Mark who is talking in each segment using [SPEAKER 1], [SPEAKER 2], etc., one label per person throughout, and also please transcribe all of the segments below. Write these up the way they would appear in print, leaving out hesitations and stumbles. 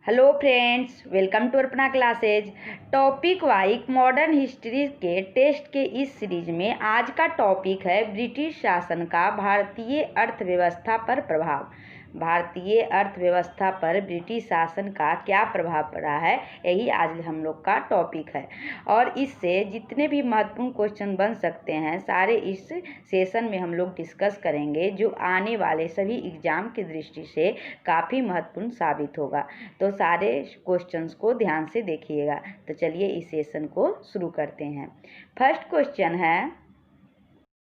[SPEAKER 1] Hello friends, welcome to Arpana classes. Topic wise modern history के test के इस series में आज का टॉपिक है ब्रिटिश शासन का भारतीय अर्थव्यवस्था पर प्रभाव। भारतीय अर्थव्यवस्था पर ब्रिटिश शासन का क्या प्रभाव पड़ा है, यही आज हम लोग का टॉपिक है। और इससे जितने भी महत्वपूर्ण क्वेश्चन बन सकते हैं सारे इस सेशन में हम लोग डिस्कस करेंगे, जो आने वाले सभी एग्जाम की दृष्टि से काफ़ी महत्वपूर्ण साबित होगा। तो सारे क्वेश्चंस को ध्यान से देखिएगा। तो चलिए इस सेशन को शुरू करते हैं। फर्स्ट क्वेश्चन है,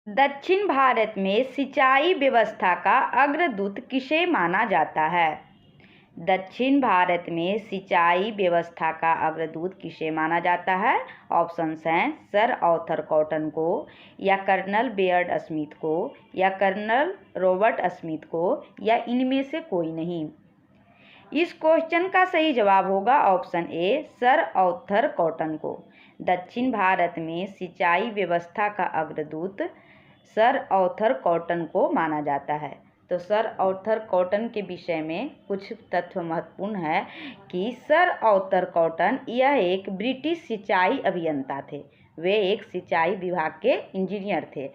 [SPEAKER 1] दक्षिण भारत में सिंचाई व्यवस्था का अग्रदूत किसे माना जाता है? दक्षिण भारत में सिंचाई व्यवस्था का अग्रदूत किसे माना जाता है? ऑप्शंस हैं सर आर्थर कॉटन को, या कर्नल बेयर्ड स्मिथ को, या कर्नल रॉबर्ट स्मिथ को, या इनमें से कोई नहीं। इस क्वेश्चन का सही जवाब होगा ऑप्शन ए, सर आर्थर कॉटन को। दक्षिण भारत में सिंचाई व्यवस्था का अग्रदूत सर आर्थर कॉटन को माना जाता है। तो सर आर्थर कॉटन के विषय में कुछ तथ्य महत्वपूर्ण है कि सर आर्थर कॉटन यह एक ब्रिटिश सिंचाई अभियंता थे। वे एक सिंचाई विभाग के इंजीनियर थे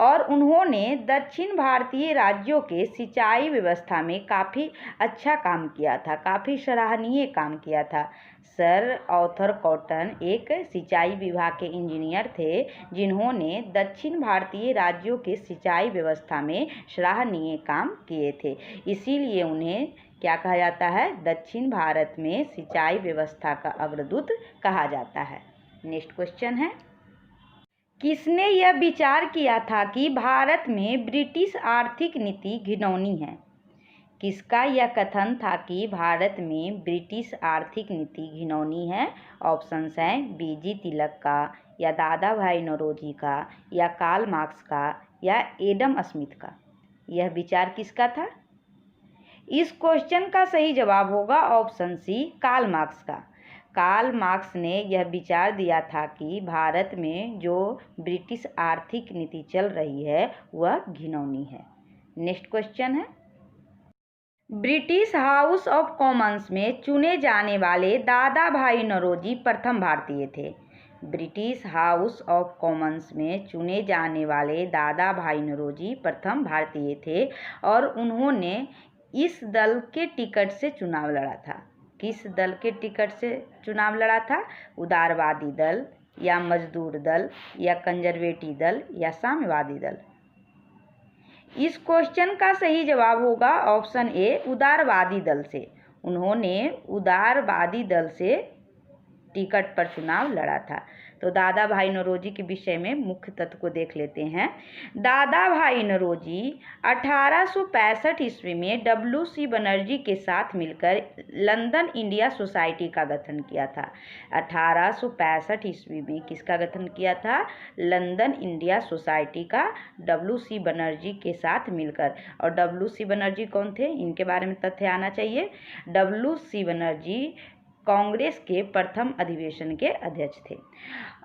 [SPEAKER 1] और उन्होंने दक्षिण भारतीय राज्यों के सिंचाई व्यवस्था में काफ़ी अच्छा काम किया था, काफ़ी सराहनीय काम किया था। सर आर्थर कॉटन एक सिंचाई विभाग के इंजीनियर थे जिन्होंने दक्षिण भारतीय राज्यों के सिंचाई व्यवस्था में सराहनीय काम किए थे। इसीलिए उन्हें क्या कहा जाता है? दक्षिण भारत में सिंचाई व्यवस्था का अग्रदूत कहा जाता है। नेक्स्ट क्वेश्चन है, किसने यह विचार किया था कि भारत में ब्रिटिश आर्थिक नीति घिनौनी है? किसका यह कथन था कि भारत में ब्रिटिश आर्थिक नीति घिनौनी है? ऑप्शंस हैं बीजी तिलक का, या दादा भाई नौरोजी का, या कार्ल मार्क्स का, या एडम स्मिथ का। यह विचार किसका था? इस क्वेश्चन का सही जवाब होगा ऑप्शन सी, कार्ल मार्क्स का। कार्ल मार्क्स ने यह विचार दिया था कि भारत में जो ब्रिटिश आर्थिक नीति चल रही है वह घिनौनी है। नेक्स्ट क्वेश्चन है, ब्रिटिश हाउस ऑफ कॉमन्स में चुने जाने वाले दादा भाई नौरोजी प्रथम भारतीय थे। ब्रिटिश हाउस ऑफ कॉमन्स में चुने जाने वाले दादा भाई नौरोजी प्रथम भारतीय थे और उन्होंने इस दल के टिकट से चुनाव लड़ा था। किस दल के टिकट से चुनाव लड़ा था? उदारवादी दल, या मजदूर दल, या कंजर्वेटिव दल, या साम्यवादी दल। इस क्वेश्चन का सही जवाब होगा ऑप्शन ए, उदारवादी दल से। उन्होंने उदारवादी दल से टिकट पर चुनाव लड़ा था। तो दादा भाई नौरोजी के विषय में मुख्य तथ्य को देख लेते हैं। दादा भाई नौरोजी 1865 ईस्वी में WC बनर्जी के साथ मिलकर लंदन इंडिया सोसाइटी का गठन किया था। 1865 ईस्वी में किसका गठन किया था? लंदन इंडिया सोसाइटी का, WC बनर्जी के साथ मिलकर। और WC बनर्जी कौन थे? इनके बारे में तथ्य आना चाहिए। WC बनर्जी कांग्रेस के प्रथम अधिवेशन के अध्यक्ष थे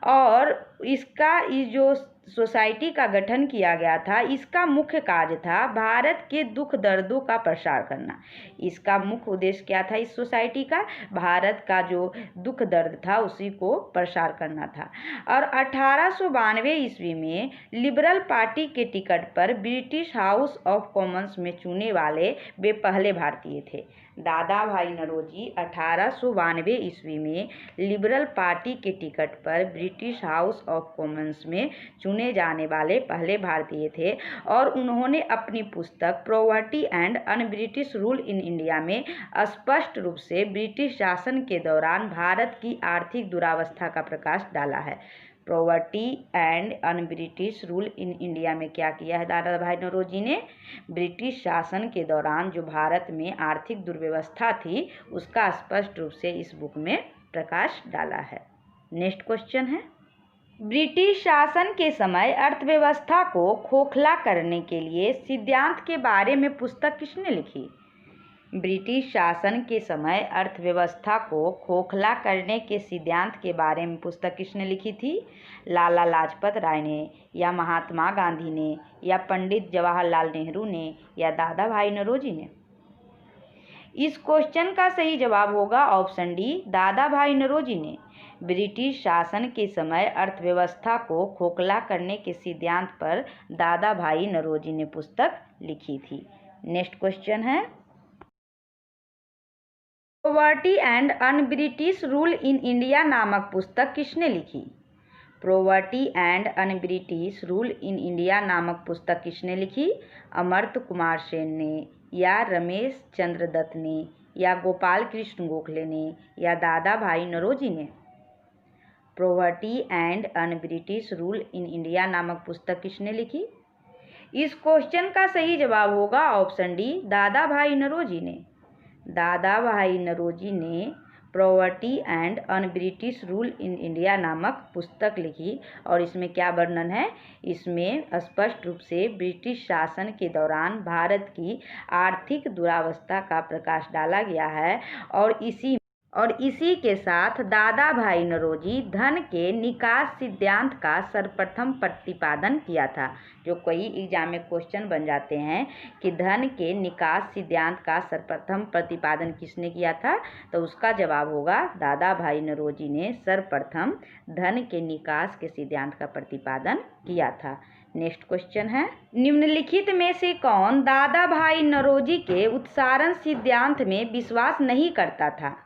[SPEAKER 1] और इसका जो सोसाइटी का गठन किया गया था, इसका मुख्य कार्य था भारत के दुख दर्दों का प्रसार करना। इसका मुख्य उद्देश्य क्या था इस सोसाइटी का? भारत का जो दुख दर्द था उसी को प्रसार करना था। और 1892 ईस्वी में लिबरल पार्टी के टिकट पर ब्रिटिश हाउस ऑफ कॉमन्स में चुने वाले वे पहले भारतीय थे। दादा भाई नौरोजी 1892 ईस्वी में लिबरल पार्टी के टिकट पर ब्रिटिश हाउस ऑफ कॉमन्स में चुने जाने वाले पहले भारतीय थे और उन्होंने अपनी पुस्तक poverty and un British rule in India में स्पष्ट रूप से ब्रिटिश शासन के दौरान भारत की आर्थिक दुरावस्था का प्रकाश डाला है। Poverty and un British rule in India में क्या किया है दादा भाई नौरोजी ने? ब्रिटिश शासन के दौरान जो भारत में आर्थिक दुर्व्यवस्था थी उसका स्पष्ट रूप से इस बुक में प्रकाश डाला है। नेक्स्ट क्वेश्चन है, ब्रिटिश शासन के समय अर्थव्यवस्था को खोखला करने के लिए सिद्धांत के बारे में पुस्तक किसने लिखी? ब्रिटिश शासन के समय अर्थव्यवस्था को खोखला करने के सिद्धांत के बारे में पुस्तक किसने लिखी थी? लाला लाजपत राय ने, या महात्मा गांधी ने, या पंडित जवाहरलाल नेहरू ने, या दादा भाई नौरोजी ने। इस क्वेश्चन का सही जवाब होगा ऑप्शन डी, दादा भाई नौरोजी ने ब्रिटिश शासन के समय अर्थव्यवस्था को खोखला करने के सिद्धांत पर दादा भाई नौरोजी ने पुस्तक लिखी थी। नेक्स्ट क्वेश्चन है, poverty and un British rule in India नामक पुस्तक किसने लिखी? Poverty and un British rule in India नामक पुस्तक किसने लिखी? अमर्त्य कुमार सेन ने, या रमेश चंद्र दत्त ने, या गोपाल कृष्ण गोखले ने, या दादा भाई नौरोजी ने? Poverty and un British rule in India नामक पुस्तक किसने लिखी? इस क्वेश्चन का सही जवाब होगा ऑप्शन डी, दादा भाई नौरोजी ने। दादा भाई नौरोजी ने poverty and un British rule in India नामक पुस्तक लिखी और इसमें क्या वर्णन है? इसमें स्पष्ट रूप से ब्रिटिश शासन के दौरान भारत की आर्थिक दुरावस्था का प्रकाश डाला गया है और इसी के साथ दादा भाई नौरोजी धन के निकास सिद्धांत का सर्वप्रथम प्रतिपादन किया था। जो कई एग्जाम में क्वेश्चन बन जाते हैं कि धन के निकास सिद्धांत का सर्वप्रथम प्रतिपादन किसने किया था, तो उसका जवाब होगा दादा भाई नौरोजी ने सर्वप्रथम धन के निकास के सिद्धांत का प्रतिपादन किया था। नेक्स्ट क्वेश्चन है, निम्नलिखित में से कौन दादा भाई नौरोजी के उत्सारण सिद्धांत में विश्वास नहीं करता था?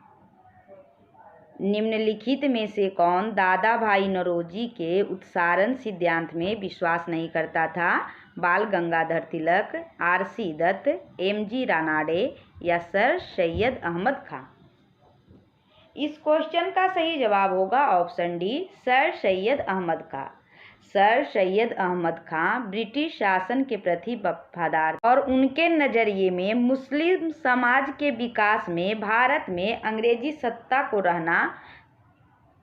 [SPEAKER 1] निम्नलिखित में से कौन दादा भाई नौरोजी के उत्सारण सिद्धांत में विश्वास नहीं करता था? बाल गंगाधर तिलक, RC दत्त, MG रानाडे, या सर सैयद अहमद खां? इस क्वेश्चन का सही जवाब होगा option D, sir Syed Ahmad Khan. Sir Syed Ahmad Khan British शासन के प्रति वफादार और उनके नज़रिए में मुस्लिम समाज के विकास में भारत में अंग्रेजी सत्ता को रहना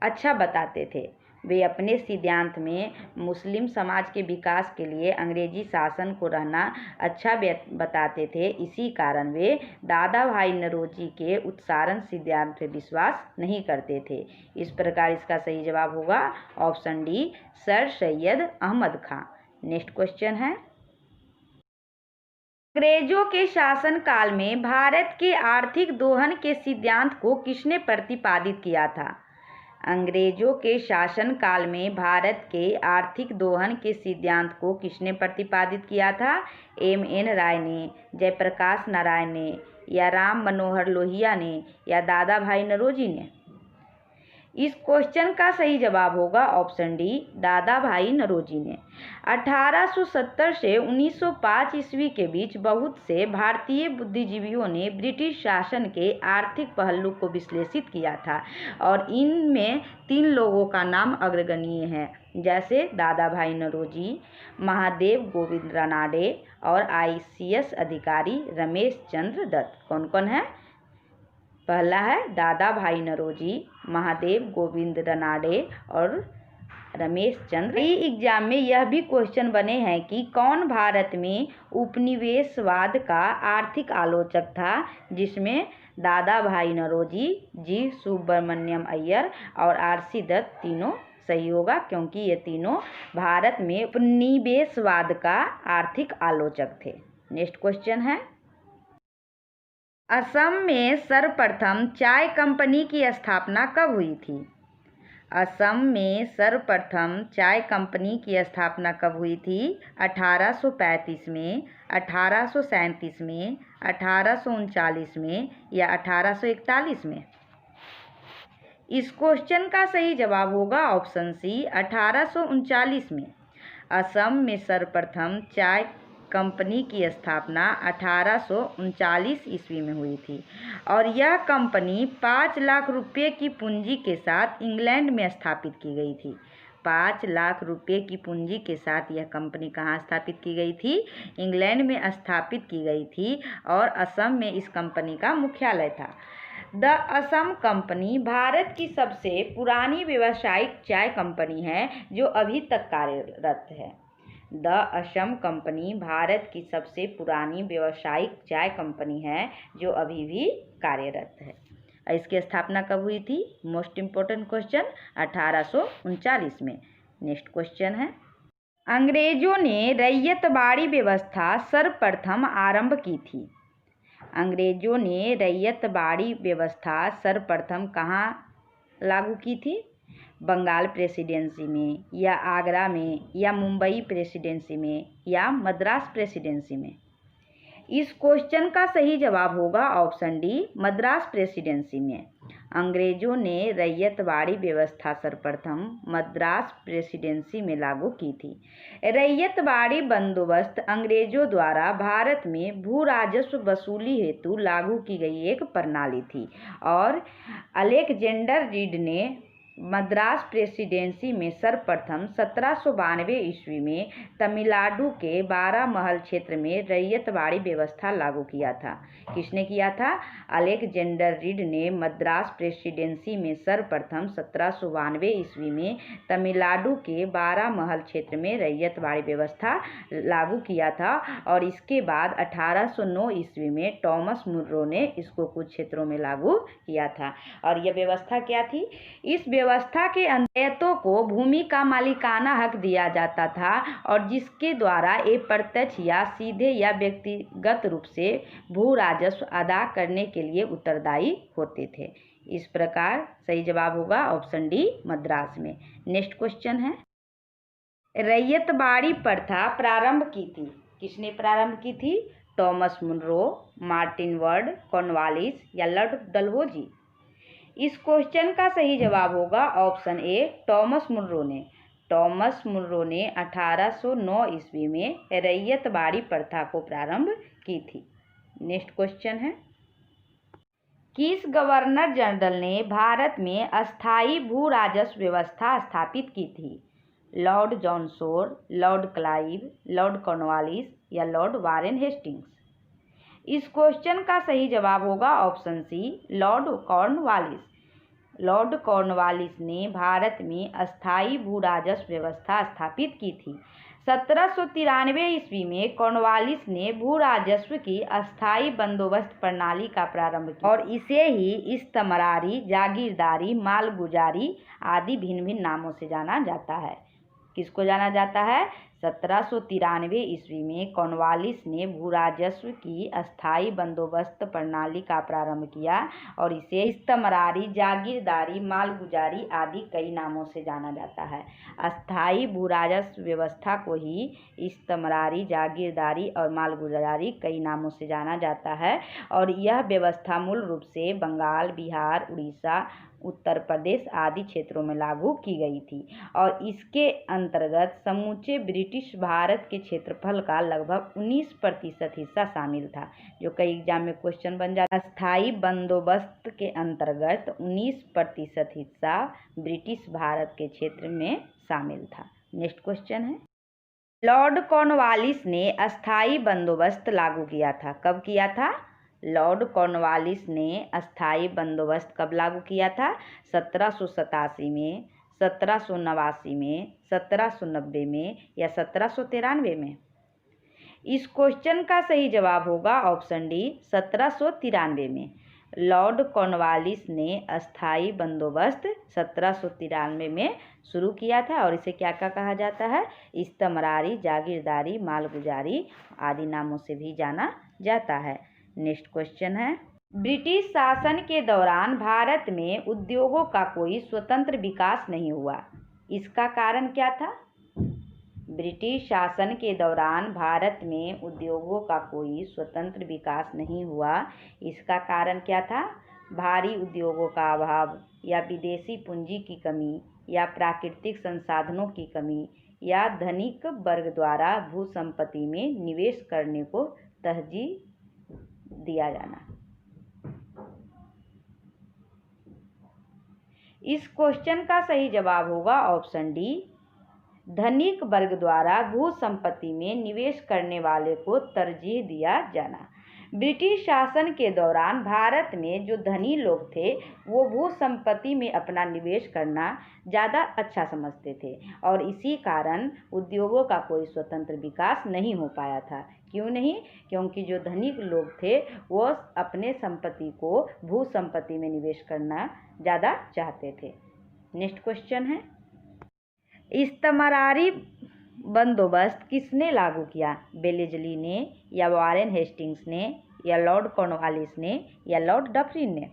[SPEAKER 1] अच्छा बताते थे। वे अपने सिद्धांत में मुस्लिम समाज के विकास के लिए अंग्रेजी शासन को रहना अच्छा बताते थे। इसी कारण वे दादा भाई नौरोजी के उत्सारण सिद्धांत पर विश्वास नहीं करते थे। इस प्रकार इसका सही जवाब होगा option D, sir Syed Ahmad Khan. Next question है, अंग्रेजों के शासन काल में भारत के आर्थिक दोहन के सिद्धांत को किसने प्रतिपादित किया था? अंग्रेजों के शासन काल में भारत के आर्थिक दोहन के सिद्धांत को किसने प्रतिपादित किया था? MN राय ने, जयप्रकाश नारायण ने, या राम मनोहर लोहिया ने, या दादा भाई नौरोजी ने? इस क्वेश्चन का सही जवाब होगा ऑप्शन डी, दादा भाई नौरोजी ने। 1870 से 1905 ईस्वी के बीच बहुत से भारतीय बुद्धिजीवियों ने ब्रिटिश शासन के आर्थिक पहलू को विश्लेषित किया था और इनमें 3 लोगों का नाम अग्रगण्य है, जैसे दादा भाई नौरोजी, महादेव गोविंद रानाडे और ICS अधिकारी रमेश चंद्र दत्त। कौन कौन है? पहला है दादा भाई नौरोजी, महादेव गोविंद रानाडे और रमेश चंद्र। कई एग्जाम में यह भी क्वेश्चन बने हैं कि कौन भारत में उपनिवेशवाद का आर्थिक आलोचक था, जिसमें दादा भाई नौरोजी, G सुब्रमण्यम अय्यर और RC दत्त तीनों सही होगा, क्योंकि ये तीनों भारत में उपनिवेशवाद का आर्थिक आलोचक थे। नेक्स्ट क्वेश्चन है, असम में सर्वप्रथम चाय कंपनी की स्थापना कब हुई थी? असम में सर्वप्रथम चाय कंपनी की स्थापना कब हुई थी? 1835 में, 1837 में, 1839 में, या 1841 में? इस क्वेश्चन का सही जवाब होगा ऑप्शन सी, 1839 में। असम में सर्वप्रथम चाय कंपनी की स्थापना 1839 ईस्वी में हुई थी और यह कंपनी 5 लाख रुपए की पूंजी के साथ इंग्लैंड में स्थापित की गई थी। 5 लाख रुपए की पूंजी के साथ यह कंपनी कहाँ स्थापित की गई थी? इंग्लैंड में स्थापित की गई थी और असम में इस कंपनी का मुख्यालय था। द असम कंपनी भारत की सबसे पुरानी व्यावसायिक चाय कंपनी है जो अभी तक कार्यरत है। द असम कंपनी भारत की सबसे पुरानी व्यावसायिक चाय कंपनी है जो अभी भी कार्यरत है। इसकी स्थापना कब हुई थी? मोस्ट इम्पोर्टेंट क्वेश्चन, 1839 में। नेक्स्ट क्वेश्चन है, अंग्रेजों ने रैयतवाड़ी व्यवस्था सर्वप्रथम आरंभ की थी। अंग्रेजों ने रैयतवाड़ी व्यवस्था सर्वप्रथम कहाँ लागू की थी? बंगाल प्रेसिडेंसी में, या आगरा में, या मुंबई प्रेसिडेंसी में, या मद्रास प्रेसिडेंसी में? इस क्वेश्चन का सही जवाब होगा ऑप्शन डी, मद्रास प्रेसिडेंसी में। अंग्रेजों ने रैयतवाड़ी व्यवस्था सर्वप्रथम मद्रास प्रेसिडेंसी में लागू की थी। रैयतवाड़ी बंदोबस्त अंग्रेजों द्वारा भारत में भू राजस्व वसूली हेतु लागू की गई एक प्रणाली थी और अलेक्जेंडर रीड ने मद्रास प्रेसिडेंसी में सर्वप्रथम 1792 ईस्वी में तमिलनाडु के बारामहल क्षेत्र में रैयतवाड़ी व्यवस्था लागू किया था। किसने किया था? अलेक्जेंडर रीड ने मद्रास प्रेसिडेंसी में सर्वप्रथम 1792 ईस्वी में तमिलनाडु के बारामहल क्षेत्र में रैयतवाड़ी व्यवस्था लागू किया था और इसके बाद 1809 ईस्वी में टॉमस मुनरो ने इसको कुछ क्षेत्रों में लागू किया था। और यह व्यवस्था क्या थी? इस व्यवस्था के अंतर्गतों को भूमि का मालिकाना हक दिया जाता था और जिसके द्वारा ये प्रत्यक्ष या सीधे या व्यक्तिगत रूप से भू राजस्व अदा करने के लिए उत्तरदायी होते थे। इस प्रकार सही जवाब होगा ऑप्शन डी, मद्रास में। नेक्स्ट क्वेश्चन है, रैयतवाड़ी प्रथा प्रारंभ की थी? किसने प्रारंभ की थी? Thomas Munro, Martin Bird, Cornwallis या लॉर्ड डलहौजी? इस क्वेश्चन का सही जवाब होगा ऑप्शन ए, टॉमस मुनरो ने। टॉमस मुनरो ने 1809 ईस्वी में रैयतवाड़ी प्रथा को प्रारंभ की थी। नेक्स्ट क्वेश्चन है, किस गवर्नर जनरल ने भारत में अस्थायी भू राजस्व व्यवस्था स्थापित की थी? Lord John Shore, Lord Clive, Lord Cornwallis या लॉर्ड वारेन हेस्टिंग्स? इस क्वेश्चन का सही जवाब होगा option C, Lord Cornwallis. Lord Cornwallis ने भारत में अस्थायी भू राजस्व व्यवस्था स्थापित की थी। 1793 ईस्वी में कॉर्नवालिस ने भू राजस्व की अस्थायी बंदोबस्त प्रणाली का प्रारंभ किया और इसे ही इस्तमरारी, जागीरदारी, मालगुजारी आदि भिन्न भिन्न नामों से जाना जाता है। किसको जाना जाता है? 1793 ईस्वी में कॉर्नवालिस ने भू राजस्व की अस्थायी बंदोबस्त प्रणाली का प्रारंभ किया और इसे इस्तमरारी, जागीरदारी, मालगुजारी आदि कई नामों से जाना जाता है। अस्थायी भू राजस्व व्यवस्था को ही इस्तमरारी, जागीरदारी और मालगुजारी कई नामों से जाना जाता है और यह व्यवस्था मूल रूप से बंगाल, बिहार, उड़ीसा, उत्तर प्रदेश आदि क्षेत्रों में लागू की गई थी और इसके अंतर्गत समूचे ब्रिटिश भारत के क्षेत्रफल का लगभग 19% हिस्सा शामिल था, जो कई एग्जाम में क्वेश्चन बन जाता है। अस्थायी बंदोबस्त के अंतर्गत 19% हिस्सा ब्रिटिश भारत के क्षेत्र में शामिल था। नेक्स्ट क्वेश्चन है, लॉर्ड कॉर्नवालिस ने अस्थायी बंदोबस्त लागू किया था? कब किया था? लॉर्ड कॉर्नवालिस ने अस्थायी बंदोबस्त कब लागू किया था? 1787 में, 1789 में, 1790 में या 1793 में? इस क्वेश्चन का सही जवाब होगा ऑप्शन डी, 1793 में। लॉर्ड कॉर्नवालिस ने अस्थायी बंदोबस्त 1793 में शुरू किया था और इसे क्या क्या कहा जाता है? इस्तमरारी, जागीरदारी, मालगुजारी आदि नामों से भी जाना जाता है। नेक्स्ट क्वेश्चन है, ब्रिटिश शासन के दौरान भारत में उद्योगों का कोई स्वतंत्र विकास नहीं हुआ, इसका कारण क्या था? ब्रिटिश शासन के दौरान भारत में उद्योगों का कोई स्वतंत्र विकास नहीं हुआ, इसका कारण क्या था? भारी उद्योगों का अभाव या विदेशी पूंजी की कमी या प्राकृतिक संसाधनों की कमी या धनिक वर्ग द्वारा भू संपत्ति में निवेश करने को तरजीह दिया जाना। इस क्वेश्चन का सही जवाब होगा ऑप्शन डी, धनिक वर्ग द्वारा भू संपत्ति में निवेश करने वाले को तरजीह दिया जाना। ब्रिटिश शासन के दौरान भारत में जो धनी लोग थे वो भू संपत्ति में अपना निवेश करना ज़्यादा अच्छा समझते थे और इसी कारण उद्योगों का कोई स्वतंत्र विकास नहीं हो पाया था। क्यों नहीं? क्योंकि जो धनिक लोग थे वो अपने संपत्ति को भू संपत्ति में निवेश करना ज़्यादा चाहते थे। नेक्स्ट क्वेश्चन है, इस्तमरारी बंदोबस्त किसने लागू किया? बेलेजली ने या वारेन हेस्टिंग्स ने या लॉर्ड कॉर्नवालिस ने या लॉर्ड डफरिन ने?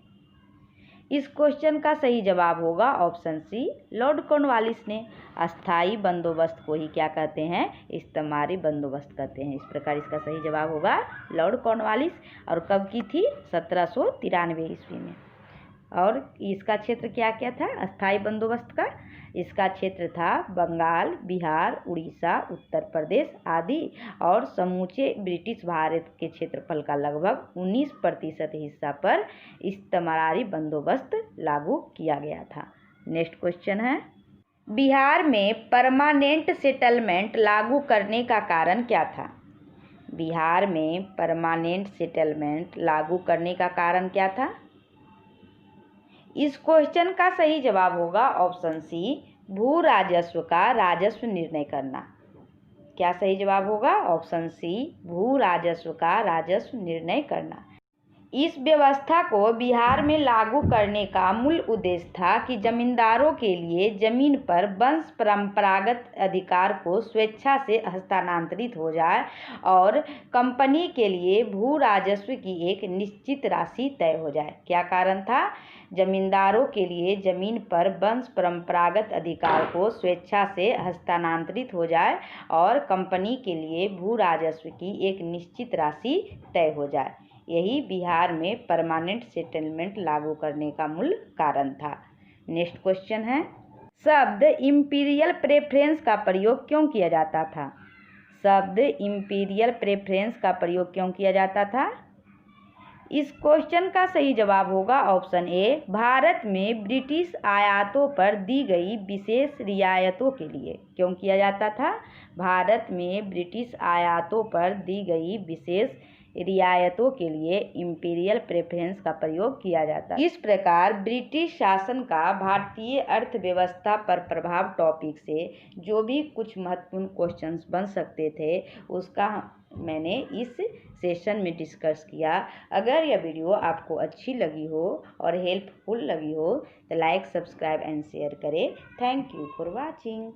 [SPEAKER 1] इस क्वेश्चन का सही जवाब होगा ऑप्शन सी, लॉर्ड कॉर्नवालिस ने। अस्थाई बंदोबस्त को ही क्या कहते हैं? इस्तेमारी बंदोबस्त कहते हैं। इस प्रकार इसका सही जवाब होगा लॉर्ड कॉर्नवालिस। और कब की थी? 1793 ईस्वी में। और इसका क्षेत्र क्या क्या था अस्थाई बंदोबस्त का? इसका क्षेत्र था बंगाल, बिहार, उड़ीसा, उत्तर प्रदेश आदि, और समूचे ब्रिटिश भारत के क्षेत्रफल का लगभग 19% हिस्सा पर इस्तेमारी बंदोबस्त लागू किया गया था। नेक्स्ट क्वेश्चन है, बिहार में परमानेंट सेटलमेंट लागू करने का कारण क्या था? बिहार में परमानेंट सेटलमेंट लागू करने का कारण क्या था? इस क्वेश्चन का सही जवाब होगा ऑप्शन सी, भू राजस्व का राजस्व निर्णय करना। क्या सही जवाब होगा? ऑप्शन सी, भू राजस्व का राजस्व निर्णय करना। इस व्यवस्था को बिहार में लागू करने का मूल उद्देश्य था कि जमींदारों के लिए जमीन पर वंश परंपरागत अधिकार को स्वेच्छा से हस्तांतरित हो जाए और कंपनी के लिए भू राजस्व की एक निश्चित राशि तय हो जाए। क्या कारण था? जमींदारों के लिए जमीन पर वंश परंपरागत अधिकार को स्वेच्छा से हस्तांतरित हो जाए और कंपनी के लिए भू राजस्व की एक निश्चित राशि तय हो जाए। यही बिहार में परमानेंट सेटलमेंट लागू करने का मूल कारण था। नेक्स्ट क्वेश्चन है, शब्द इंपीरियल प्रेफरेंस का प्रयोग क्यों किया जाता था? शब्द इंपीरियल प्रेफरेंस का प्रयोग क्यों किया जाता था? इस क्वेश्चन का सही जवाब होगा ऑप्शन ए, भारत में ब्रिटिश आयातों पर दी गई विशेष रियायतों के लिए। क्यों किया जाता था? भारत में ब्रिटिश आयातों पर दी गई विशेष रियायतों के लिए इंपीरियल प्रेफरेंस का प्रयोग किया जाता है। इस प्रकार ब्रिटिश शासन का भारतीय अर्थव्यवस्था पर प्रभाव टॉपिक से जो भी कुछ महत्वपूर्ण क्वेश्चंस बन सकते थे उसका मैंने इस सेशन में डिस्कस किया। अगर यह वीडियो आपको अच्छी लगी हो और हेल्पफुल लगी हो तो लाइक, सब्सक्राइब एंड शेयर करें। Thank you for watching.